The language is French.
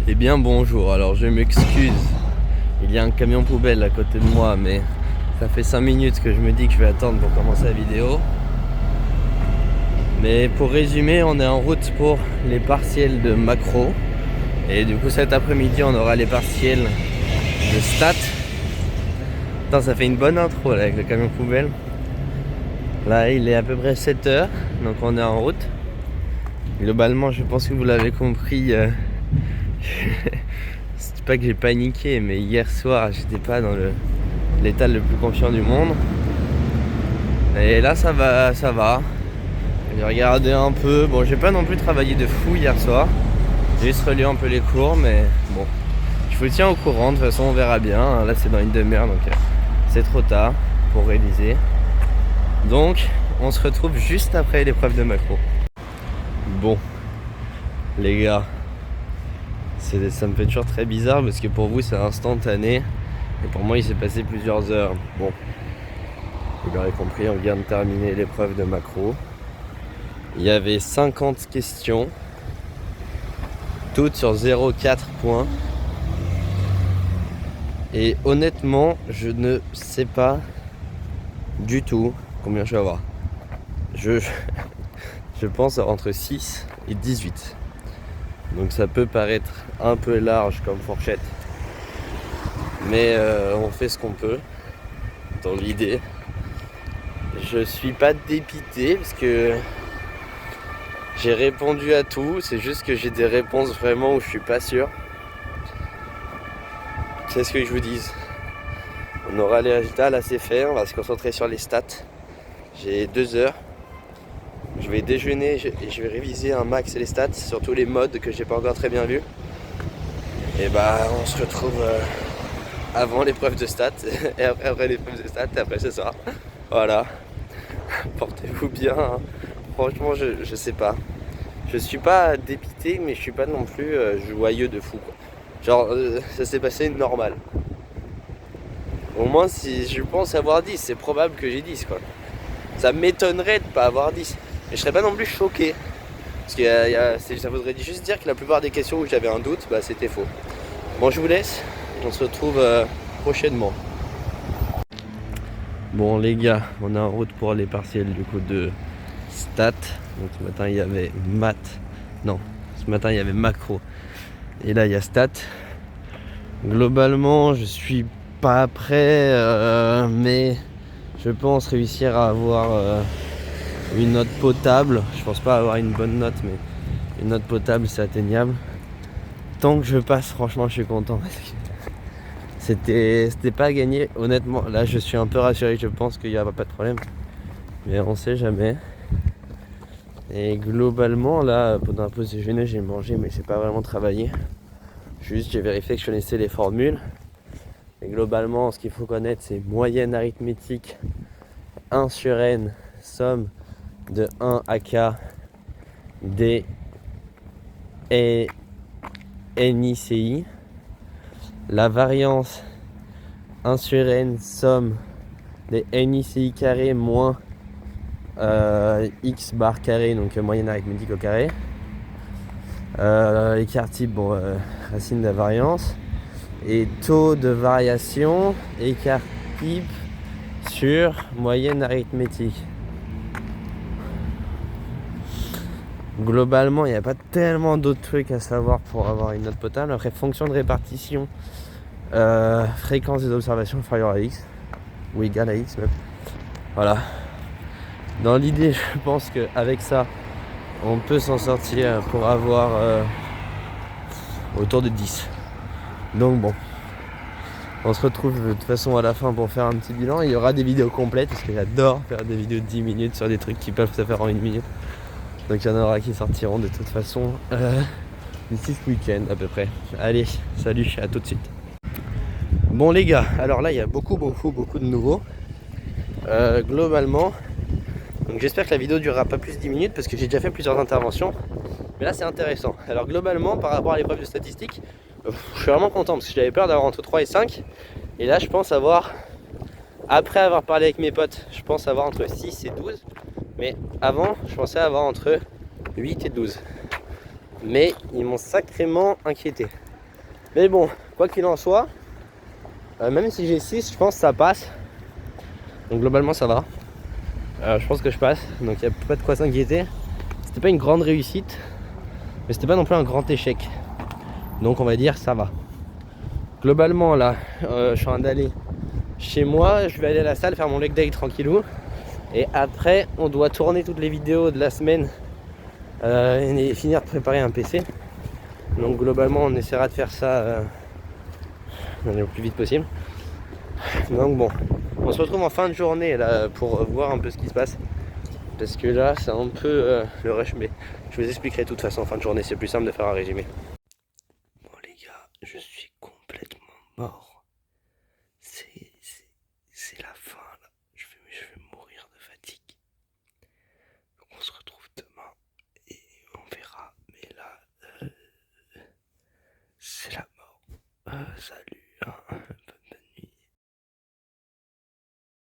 Eh bien bonjour, alors je m'excuse, il y a un camion poubelle à côté de moi, mais ça fait 5 minutes que je me dis que je vais attendre pour commencer la vidéo. Mais pour résumer, on est en route pour les partiels de macro. Et du coup cet après-midi on aura les partiels de stats. Attends, ça fait une bonne intro là, avec le camion poubelle. Là il est à peu près 7h, donc on est en route. Globalement je pense que vous l'avez compris. C'est pas que j'ai paniqué, mais hier soir j'étais pas dans l'état le plus confiant du monde. Et là ça va, ça va. J'ai regardé un peu, bon j'ai pas non plus travaillé de fou hier soir. J'ai juste relu un peu les cours, mais bon. Je vous tiens au courant, de toute façon on verra bien. Là c'est dans une demi-heure, donc c'est trop tard pour réaliser. Donc on se retrouve juste après l'épreuve de macro. Bon, les gars, ça me fait toujours très bizarre parce que pour vous c'est instantané et pour moi il s'est passé plusieurs heures. Bon, vous l'aurez compris, on vient de terminer l'épreuve de macro. Il y avait 50 questions, toutes sur 0,4 points. Et honnêtement, je ne sais pas du tout combien je vais avoir. Je pense entre 6 et 18. Donc ça peut paraître un peu large comme fourchette. Mais on fait ce qu'on peut dans l'idée. Je suis pas dépité parce que j'ai répondu à tout. C'est juste que j'ai des réponses vraiment où je suis pas sûr. C'est ce que je vous dis. On aura les résultats, là c'est fait. On va se concentrer sur les stats. J'ai 2 heures. Je vais déjeuner et je vais réviser un max les stats sur tous les modes que j'ai pas encore très bien vus. Et bah on se retrouve avant l'épreuve de stats et après l'épreuve de stats et après ce soir. Voilà. Portez-vous bien. Hein. Franchement je sais pas. Je suis pas dépité mais je suis pas non plus joyeux de fou quoi. Genre ça s'est passé normal. Au moins si je pense avoir 10, c'est probable que j'ai 10 quoi. Ça m'étonnerait de pas avoir 10. Mais je serais pas non plus choqué. Parce que ça voudrait juste dire que la plupart des questions où j'avais un doute, bah c'était faux. Bon, je vous laisse. On se retrouve prochainement. Bon les gars, on est en route pour les partiels du coup de stats. Donc ce matin il y avait maths. Non, ce matin il y avait macro. Et là il y a stats. Globalement je suis pas prêt, mais je pense réussir à avoir une note potable. Je pense pas avoir une bonne note, mais une note potable c'est atteignable. Tant que je passe, franchement je suis content. C'était pas gagné, honnêtement. Là je suis un peu rassuré, je pense qu'il n'y aura pas de problème. Mais on sait jamais. Et globalement là, pendant la pause déjeuner j'ai mangé mais j'ai pas vraiment travaillé. Juste j'ai vérifié que je connaissais les formules. Et globalement ce qu'il faut connaître c'est moyenne arithmétique 1 sur n, somme de 1 à k d et NICI. La variance 1 sur n, somme des NICI carré moins x bar carré, donc moyenne arithmétique au carré. Écart type, bon, racine de la variance. Et taux de variation, écart type sur moyenne arithmétique. Globalement, il n'y a pas tellement d'autres trucs à savoir pour avoir une note potable. Après, fonction de répartition, fréquence des observations inférieure à x, ou égale à x même. Voilà. Dans l'idée, je pense qu'avec ça, on peut s'en sortir pour avoir autour de 10. Donc bon, on se retrouve de toute façon à la fin pour faire un petit bilan. Il y aura des vidéos complètes parce que j'adore faire des vidéos de 10 minutes sur des trucs qui peuvent se faire en 1 minute. Donc il y en aura qui sortiront de toute façon d'ici ce week-end à peu près. Allez, salut, à tout de suite. Bon les gars, alors là il y a beaucoup de nouveaux. Globalement, donc j'espère que la vidéo durera pas plus de 10 minutes parce que j'ai déjà fait plusieurs interventions. Mais là c'est intéressant. Alors globalement par rapport à l'épreuve de statistiques, je suis vraiment content parce que j'avais peur d'avoir entre 3 et 5. Et là je pense avoir, après avoir parlé avec mes potes, je pense avoir entre 6 et 12. Mais avant, je pensais avoir entre 8 et 12. Mais ils m'ont sacrément inquiété. Mais bon, quoi qu'il en soit, même si j'ai 6, je pense que ça passe. Donc globalement ça va. Je pense que je passe, donc il n'y a pas de quoi s'inquiéter. C'était pas une grande réussite, mais c'était pas non plus un grand échec. Donc on va dire ça va. Globalement là, je suis en train d'aller chez moi, je vais aller à la salle faire mon leg day tranquillou. Et après on doit tourner toutes les vidéos de la semaine et finir de préparer un PC. Donc globalement on essaiera de faire ça le plus vite possible. Donc bon, on se retrouve en fin de journée là pour voir un peu ce qui se passe. Parce que là c'est un peu le rush, mais je vous expliquerai de toute façon en fin de journée, c'est plus simple de faire un résumé. Bon les gars, je suis complètement mort. C'est la fin là. Je vais mourir de fatigue. Donc on se retrouve demain et on verra. Mais là, c'est la mort. Salut. Hein.